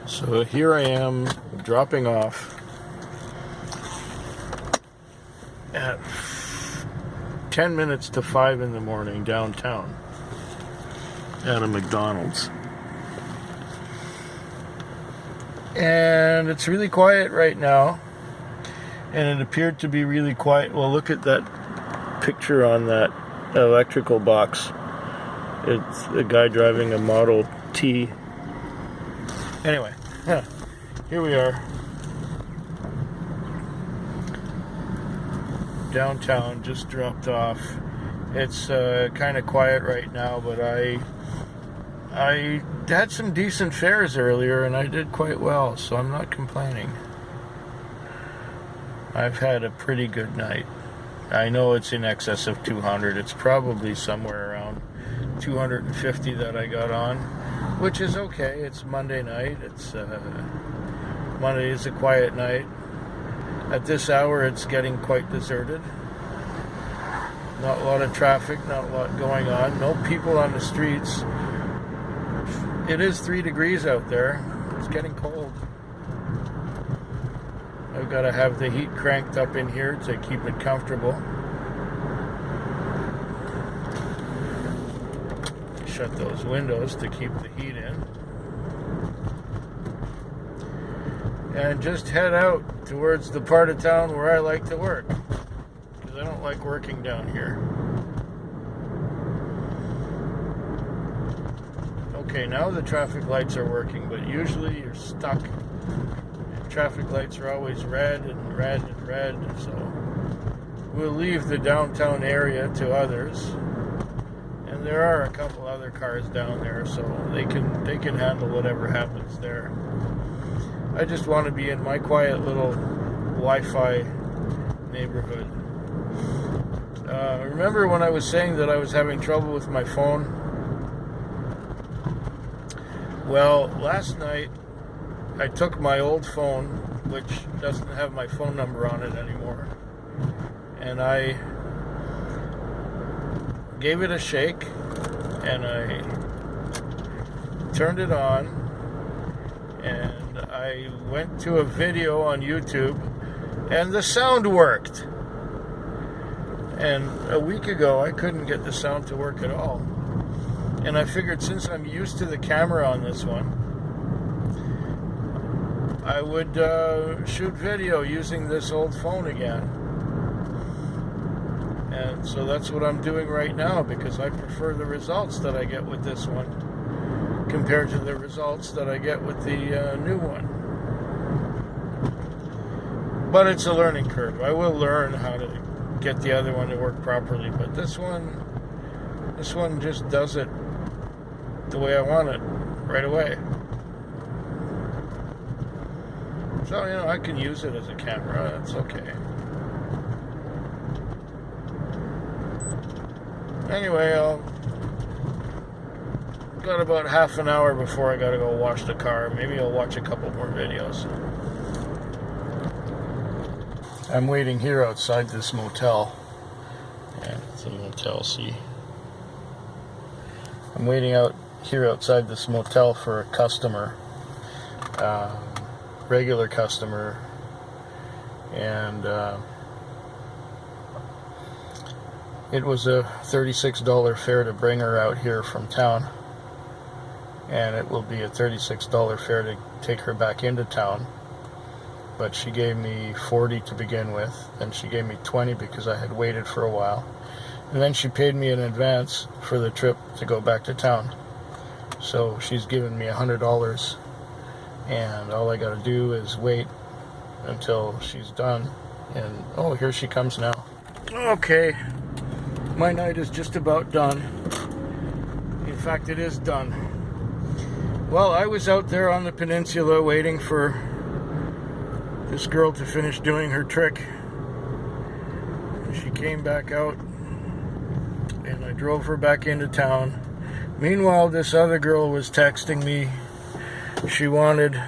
So here I am dropping off at 10 minutes to 5 in the morning downtown at a McDonald's. And it's really quiet right now. And it appeared to be really quiet. Well, look at that picture on that electrical box. It's a guy driving a Model T. Anyway, here we are. Downtown, just dropped off. It's kind of quiet right now, but I had some decent fares earlier and I did quite well, so I'm not complaining. I've had a pretty good night. I know it's in excess of 200. It's probably somewhere around 250 that I got on, which is okay. It's Monday night. Monday is a quiet night. At this hour, it's getting quite deserted. Not a lot of traffic, not a lot going on. No people on the streets. It is 3 degrees out there. It's getting cold. I've got to have the heat cranked up in here to keep it comfortable. Shut those windows to keep the heat in. And just head out towards the part of town where I like to work. Because I don't like working down here. Okay, now the traffic lights are working, but usually you're stuck. Traffic lights are always red and red and red, so we'll leave the downtown area to others. And there are a couple other cars down there, so they can handle whatever happens there. I just want to be in my quiet little Wi-Fi neighborhood. Remember when I was saying that I was having trouble with my phone? Well, last night I took my old phone, which doesn't have my phone number on it anymore, and I gave it a shake, and I turned it on, and I went to a video on YouTube, and the sound worked. And a week ago, I couldn't get the sound to work at all. And I figured since I'm used to the camera on this one, I would shoot video using this old phone again. And so that's what I'm doing right now, because I prefer the results that I get with this one compared to the results that I get with the new one. But it's a learning curve. I will learn how to get the other one to work properly, but this one just does it the way I want it right away. So, I can use it as a camera. That's okay. Anyway, got about half an hour before I gotta go wash the car. Maybe I'll watch a couple more videos. I'm waiting here outside this motel. Yeah, it's a motel, see. I'm waiting out here outside this motel for a customer. Regular customer, and it was a $36 fare to bring her out here from town, and it will be a $36 fare to take her back into town. But she gave me $40 to begin with, then she gave me $20 because I had waited for a while, and then she paid me in advance for the trip to go back to town. So she's given me $100. And all I gotta do is wait until she's done. And oh, here she comes now. Okay, my night is just about done. In fact, it is done. Well, I was out there on the peninsula waiting for this girl to finish doing her trick. She came back out, and I drove her back into town. Meanwhile, this other girl was texting me. She wanted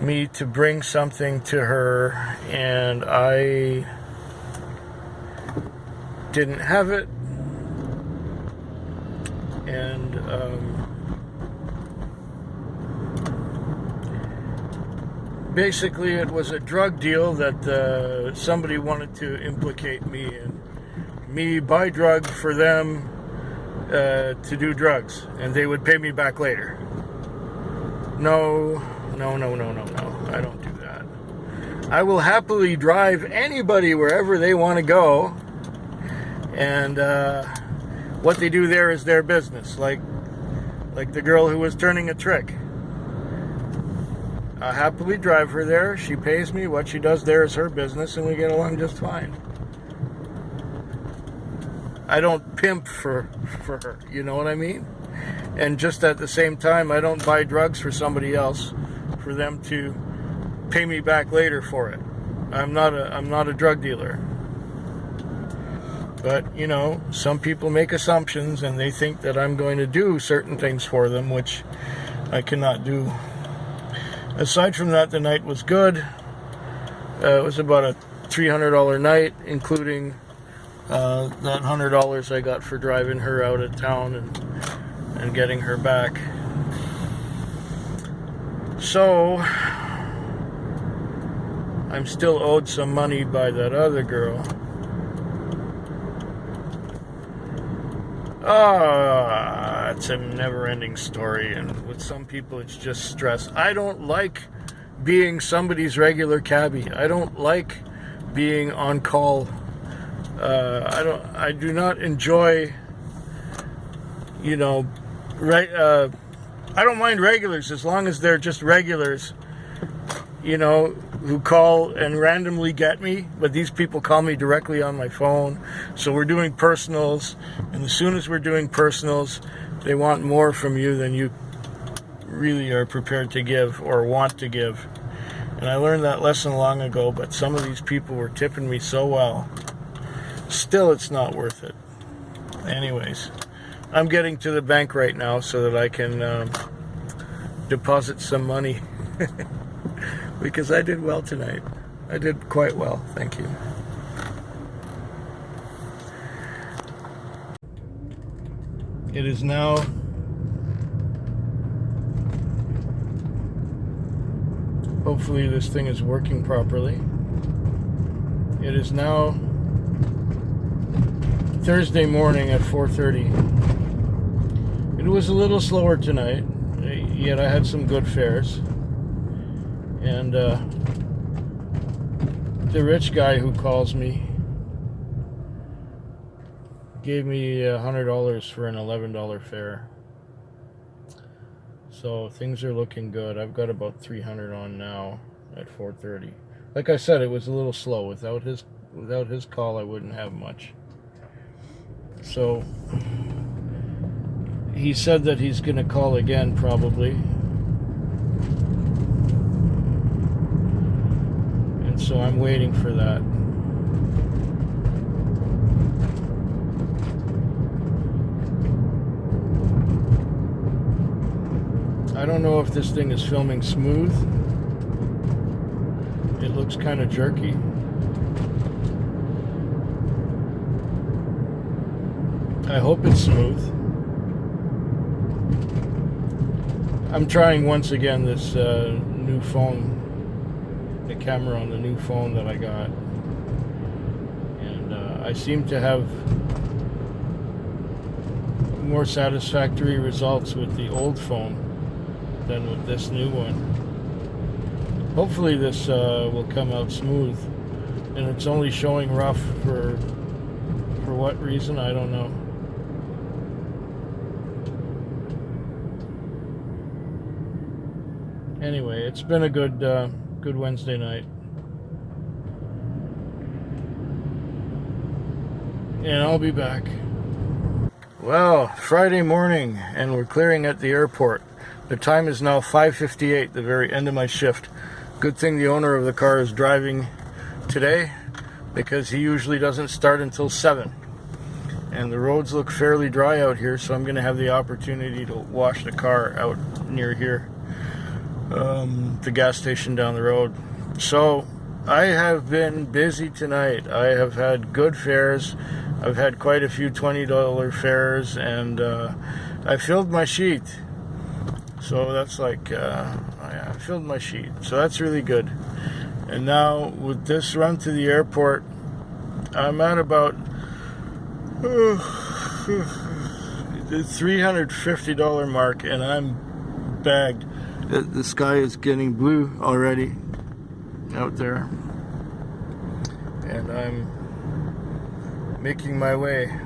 me to bring something to her, and I didn't have it. And Basically, it was a drug deal that somebody wanted to implicate me in. Me buy drugs for them to do drugs, and they would pay me back later. No, I don't do that. I will happily drive anybody wherever they want to go, and what they do there is their business, like the girl who was turning a trick. I happily drive her there. She pays me. What she does there is her business, and we get along just fine. I don't pimp for her, you know what I mean? And just at the same time, I don't buy drugs for somebody else for them to pay me back later for it. I'm not a drug dealer. But, you know, some people make assumptions and they think that I'm going to do certain things for them, which I cannot do. Aside from that, the night was good. It was about a $300 night, including that $100 I got for driving her out of town and getting her back. So, I'm still owed some money by that other girl. It's a never-ending story, and with some people it's just stress. I don't like being somebody's regular cabbie. I don't like being on call. I do not enjoy, you know, I don't mind regulars as long as they're just regulars, you know, who call and randomly get me, but these people call me directly on my phone. So we're doing personals, and as soon as we're doing personals, they want more from you than you really are prepared to give or want to give. And I learned that lesson long ago, but some of these people were tipping me so well. Still, it's not worth it. Anyways, I'm getting to the bank right now so that I can deposit some money. Because I did well tonight. I did quite well, thank you. It is now hopefully this thing is working properly. It is now Thursday morning at 4:30. It was a little slower tonight, yet I had some good fares. And the rich guy who calls me gave me $100 for an $11 fare. So things are looking good. I've got about 300 on now at 4:30. Like I said, it was a little slow. Without his call, I wouldn't have much. So he said that he's going to call again probably. So I'm waiting for that. I don't know if this thing is filming smooth. It looks kind of jerky. I hope it's smooth. I'm trying once again this new phone. The camera on the new phone that I got, and I seem to have more satisfactory results with the old phone than with this new one. Hopefully this will come out smooth, and it's only showing rough for what reason, I don't know. Anyway, it's been a good Wednesday night. And I'll be back. Well, Friday morning, and we're clearing at the airport. The time is now 5:58, the very end of my shift. Good thing the owner of the car is driving today, because he usually doesn't start until 7. And the roads look fairly dry out here, so I'm going to have the opportunity to wash the car out near here. The gas station down the road. So I have been busy tonight. I have had good fares. I've had quite a few $20 fares, and I filled my sheet. So that's like, I filled my sheet. So that's really good. And now with this run to the airport, I'm at about the $350 mark, and I'm bagged. The sky is getting blue already out there, and I'm making my way.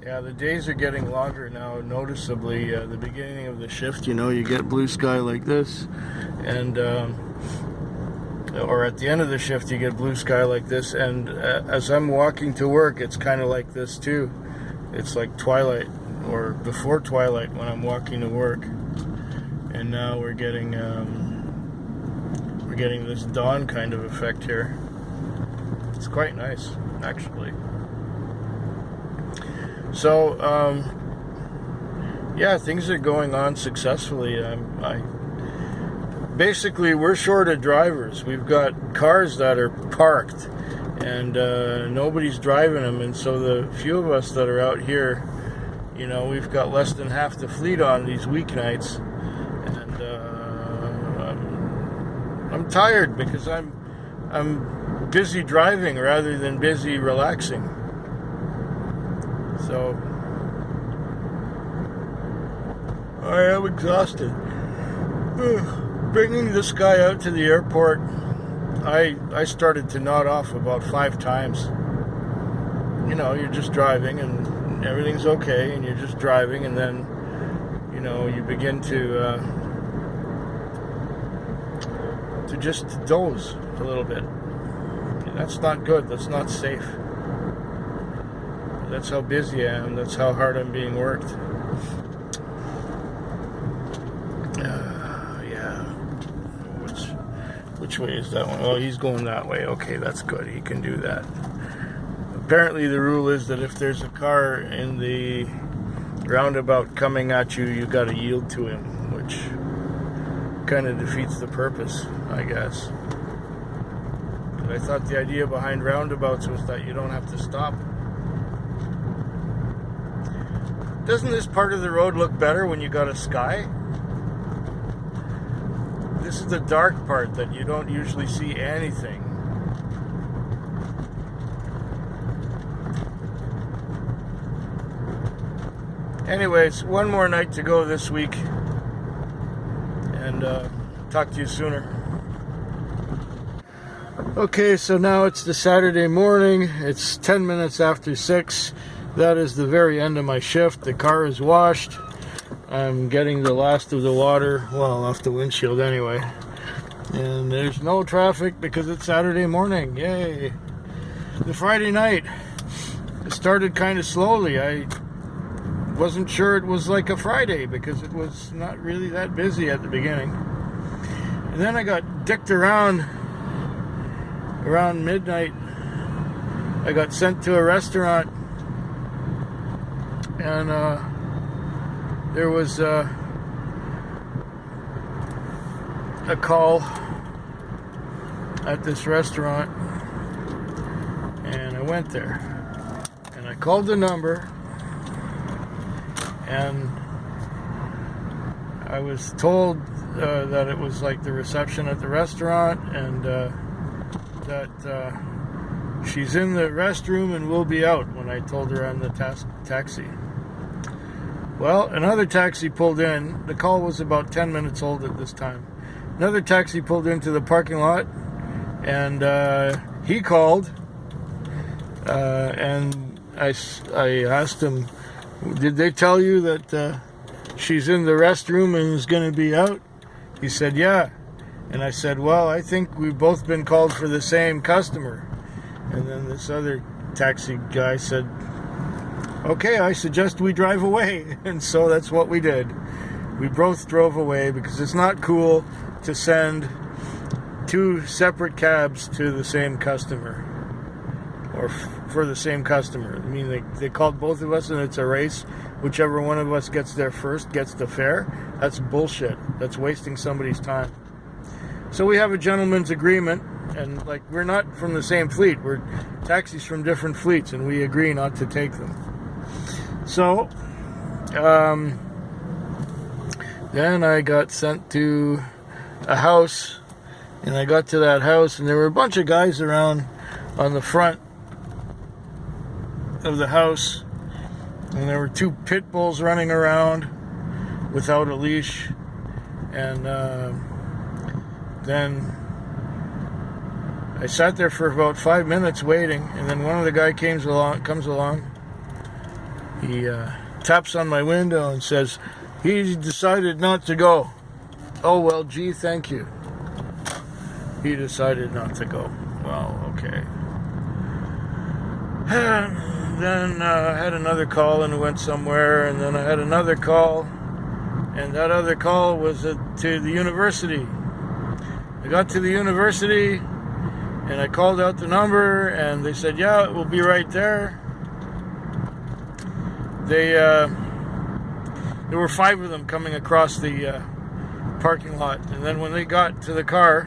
Yeah, the days are getting longer now, noticeably. The beginning of the shift, you get blue sky like this, and or at the end of the shift you get blue sky like this, and as I'm walking to work, it's kind of like this too. It's like twilight, or before twilight when I'm walking to work. And now we're getting this dawn kind of effect here. It's quite nice, actually. So yeah, things are going on successfully. Basically, we're short of drivers. We've got cars that are parked, and nobody's driving them. And so the few of us that are out here, we've got less than half the fleet on these weeknights. And I'm tired because I'm busy driving rather than busy relaxing. So I am exhausted. Bringing this guy out to the airport, I started to nod off about 5 times. You're just driving and everything's okay, and you're just driving, and then you begin to just doze a little bit. That's not good. That's not safe. That's how busy I am. That's how hard I'm being worked. Yeah. Which way is that one? Oh, he's going that way. Okay, that's good. He can do that. Apparently the rule is that if there's a car in the roundabout coming at you, you got to yield to him, which kind of defeats the purpose, I guess. I thought the idea behind roundabouts was that you don't have to stop. Doesn't this part of the road look better when you got a sky? This is the dark part that you don't usually see anything. Anyways, one more night to go this week, and talk to you sooner. Okay, so now it's the Saturday morning. It's 10 minutes after 6. That is the very end of my shift. The car is washed. I'm getting the last of the water, well, off the windshield anyway. And there's no traffic because it's Saturday morning. Yay! The Friday night, it started kind of slowly. I wasn't sure it was like a Friday because it was not really that busy at the beginning. And then I got dicked around midnight. I got sent to a restaurant, and there was a call at this restaurant, and I went there, and I called the number, and I was told that it was like the reception at the restaurant, and that she's in the restroom and will be out when I told her I'm the taxi. Well, another taxi pulled in. The call was about 10 minutes old at this time. Another taxi pulled into the parking lot, and he called, and I asked him, did they tell you that she's in the restroom and is going to be out? He said, yeah. And I said, well, I think we've both been called for the same customer. And then this other taxi guy said, okay, I suggest we drive away. And so that's what we did. We both drove away because it's not cool to send 2 separate cabs to the same customer, or for the same customer. I mean, they called both of us and it's a race. Whichever one of us gets there first gets the fare. That's bullshit. That's wasting somebody's time. So we have a gentleman's agreement, and like, we're not from the same fleet. We're taxis from different fleets, and we agree not to take them. So Then I got sent to a house, and I got to that house, and there were a bunch of guys around on the front of the house, and there were 2 pit bulls running around without a leash. And then I sat there for about 5 minutes waiting, and then one of the guy comes along. He taps on my window and says, "He decided not to go." Oh, well, gee, thank you. He decided not to go. Well, okay. Then I had another call and went somewhere, and then I had another call, and that other call was to the university. I got to the university, and I called out the number, and they said, "Yeah, it will be right there." There were 5 of them coming across the parking lot, and then when they got to the car,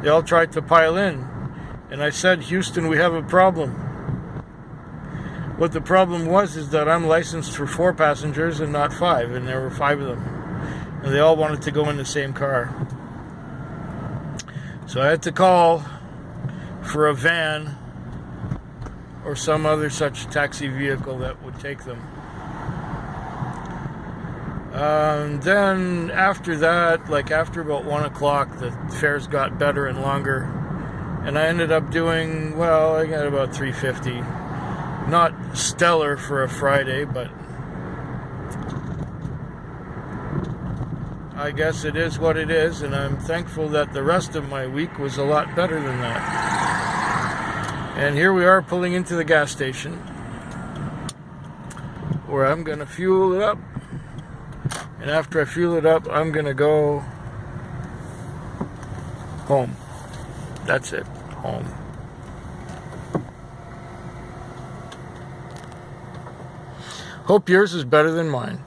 they all tried to pile in, and I said, "Houston, we have a problem." What the problem was is that I'm licensed for 4 passengers and not 5, and there were 5 of them, and they all wanted to go in the same car. So I had to call for a van or some other such taxi vehicle that would take them. Then after that, like after about 1 o'clock, the fares got better and longer, and I ended up doing, well, I got about $3.50. Not stellar for a Friday, but I guess it is what it is, and I'm thankful that the rest of my week was a lot better than that. And here we are pulling into the gas station, where I'm going to fuel it up. And after I fuel it up, I'm going to go home. That's it, home. Hope yours is better than mine.